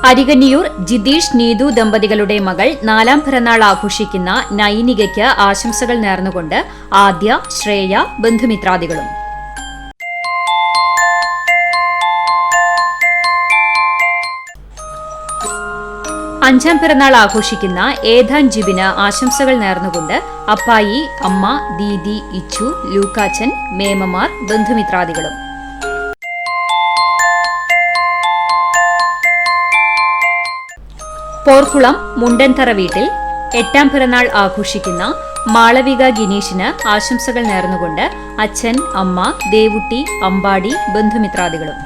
അരികന്നിയൂർ ജിതീഷ് നീതു ദമ്പതികളുടെ മകൾ 4ാം പിറന്നാൾ ആഘോഷിക്കുന്ന നൈനികയ്ക്ക് ആശംസകൾ നേർന്നുകൊണ്ട് ആദ്യ, ശ്രേയ, ബന്ധുമിത്രാദികളും. അഞ്ചാം പിറന്നാൾ ആഘോഷിക്കുന്ന ഏധാൻ ജിബിന് ആശംസകൾ നേർന്നുകൊണ്ട് അപ്പായി, അമ്മ, ദീദി, ഇച്ചു, ലൂക്കാച്ചൻ, മേമമാർ, ബന്ധുമിത്രാദികളും. പോർക്കുളം മുണ്ടൻതറ വീട്ടിൽ 8ാം പിറന്നാൾ ആഘോഷിക്കുന്ന മാളവിക ഗിനീഷിന് ആശംസകൾ നേർന്നുകൊണ്ട് അച്ഛൻ, അമ്മ, ദേവുട്ടി, അമ്പാടി, ബന്ധുമിത്രാദികളും.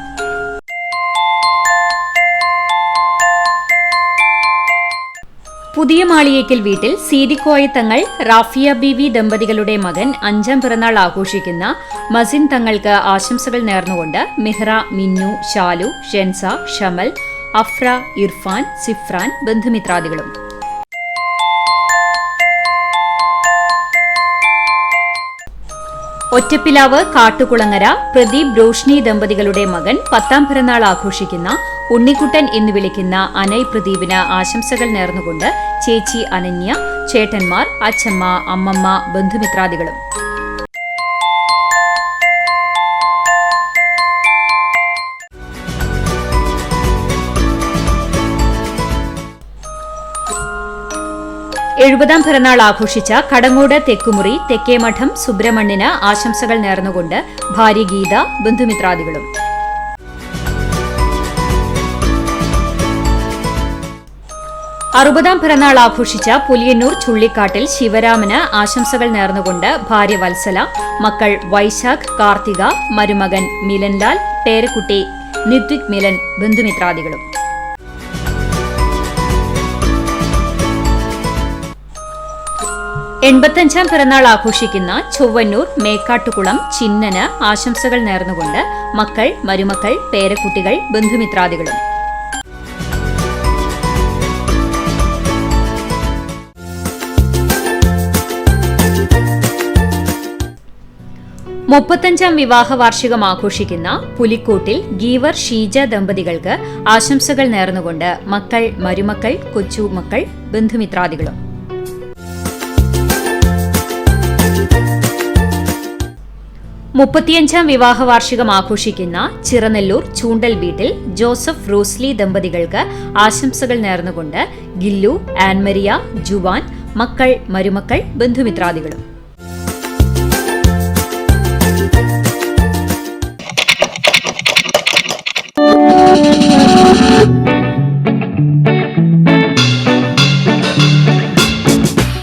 പുതിയ മാളിയേക്കൽ വീട്ടിൽ സീതിക്കോയ തങ്ങൾ, റാഫിയ ബീവി ദമ്പതികളുടെ മകൻ 5ാം പിറന്നാൾ ആഘോഷിക്കുന്ന മസിൻ തങ്ങൾക്ക് ആശംസകൾ നേർന്നുകൊണ്ട് മിഹ്റ, മിന്നു, ഷാലു, ഷെൻസ, ഷമൽ, അഫ്ര, ഇർഫാൻ, സിഫ്രാൻ, ബന്ധുമിത്രാദികളും. ഒറ്റപ്പിലാവ് കാട്ടുകുളങ്ങര പ്രദീപ് രോഷ്നി ദമ്പതികളുടെ മകൻ 10ാം പിറന്നാൾ ആഘോഷിക്കുന്ന ഉണ്ണിക്കുട്ടൻ എന്ന് വിളിക്കുന്ന അനയ് പ്രദീപിന് ആശംസകൾ നേർന്നുകൊണ്ട് ചേച്ചി അനന്യ, ചേട്ടന്മാർ, അച്ഛമ്മ, അമ്മമ്മ, ബന്ധുമിത്രാദികളും. എഴുപതാം പിറന്നാൾ ആഘോഷിച്ച കടങ്ങോട് തെക്കുമുറി തെക്കേമഠം സുബ്രഹ്മണ്യന് ആശംസകൾ നേർന്നുകൊണ്ട് ഭാര്യ ഗീത, ബന്ധുമിത്രാദികളും. അറുപതാം പിറന്നാൾ ആഘോഷിച്ച പുലിയന്നൂർ ചുള്ളിക്കാട്ടിൽ ശിവരാമന് ആശംസകൾ നേർന്നുകൊണ്ട് ഭാര്യ വത്സല, മക്കൾ വൈശാഖ്, കാർത്തിക, മരുമകൻ മിലൻലാൽ, പേരക്കുട്ടി നിത്വിക് മിലൻ, ബന്ധുമിത്രാദികളും. 85ാം പിറന്നാൾ ആഘോഷിക്കുന്ന ചൊവ്വന്നൂർ മേക്കാട്ടുകുളം ചിന്നന് ആശംസകൾ നേർന്നുകൊണ്ട് മക്കൾ, മരുമക്കൾ, പേരക്കുട്ടികൾ, ബന്ധുമിത്രാദികളും. മുപ്പത്തഞ്ചാം വിവാഹ വാർഷികം ആഘോഷിക്കുന്ന പുലിക്കോട്ടിൽ ഗീവർ ഷീജ ദമ്പതികൾക്ക് ആശംസകൾ നേർന്നുകൊണ്ട് മക്കൾ, മരുമക്കൾ, കൊച്ചുമക്കൾ, ബന്ധുമിത്രാദികളും. 35ാം വിവാഹ വാർഷികം ആഘോഷിക്കുന്ന ചിറനെല്ലൂർ ചൂണ്ടൽ വീട്ടിൽ ജോസഫ്, റോസ്ലി ദമ്പതികൾക്ക് ആശംസകൾ നേർന്നുകൊണ്ട് ഗില്ലു, ആൻമരിയ, ജുവാൻ, മക്കൾ, മരുമക്കൾ, ബന്ധുമിത്രാദികളും.